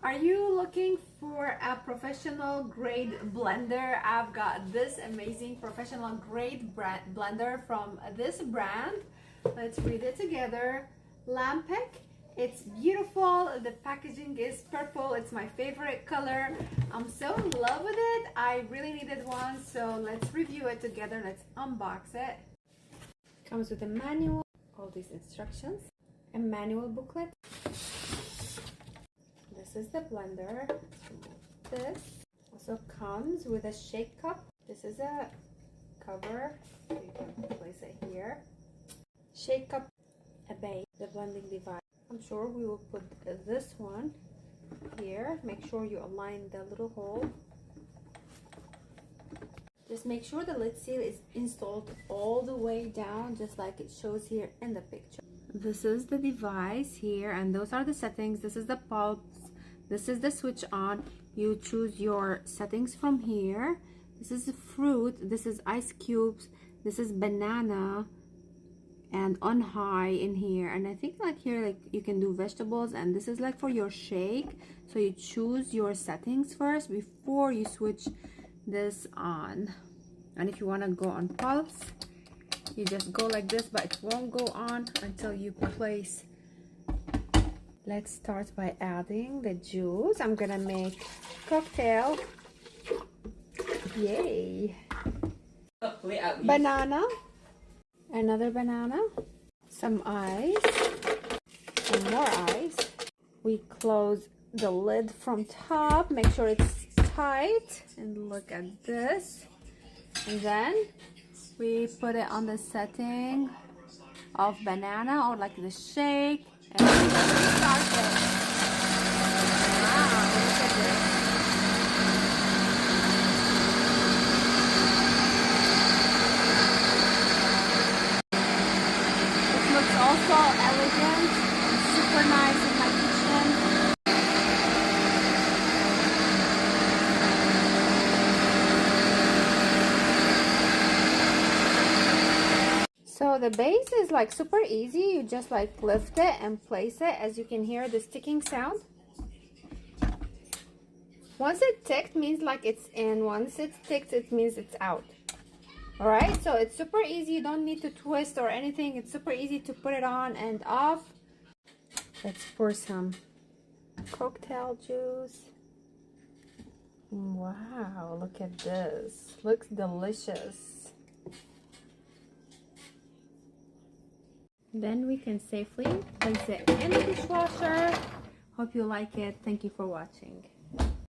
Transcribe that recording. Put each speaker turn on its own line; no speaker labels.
Are you looking for a professional grade blender? I've got this amazing professional grade blender from this brand. Let's read it together. Lampic. It's beautiful. The packaging is purple. It's my favorite color. I'm so in love with it. I really needed one, so let's review it together. Let's unbox it. Comes with a manual, all these instructions, a manual booklet. This is the blender. This also comes with a shake cup. This is a cover, so you can place it here. Shake cup, a base, the blending device. I'm sure we will put this one here. Make sure you align the little hole. Just make sure the lid seal is installed all the way down, just like it shows here in the picture. This is the device here, and those are the settings. This is the pulse. This is the switch on. You choose your settings from here. This is the fruit. This is ice cubes. This is banana, and on high in here. And I think like here, like you can do vegetables, and this is like for your shake. So you choose your settings first before you switch this on. And if you want to go on pulse, you just go like this, but it won't go on until you place. Let's start by adding the juice. I'm gonna make cocktail. Yay! Banana, another banana, some ice, some more ice. We close the lid from top, make sure it's tight, and look at this. And then we put it on the setting of banana, or like the shake, and we start it. Wow, look at this. It looks also elegant and super nice in my kitchen. So the base is like super easy. You just like lift it and place it. As you can hear the sticking sound. Once it ticked means like it's in. Once it's ticked, it means it's out. Alright, so it's super easy. You don't need to twist or anything. It's super easy to put it on and off. Let's pour some cocktail juice. Wow, look at this. Looks delicious. Then we can safely place it in the dishwasher. Hope you like it. Thank you for watching.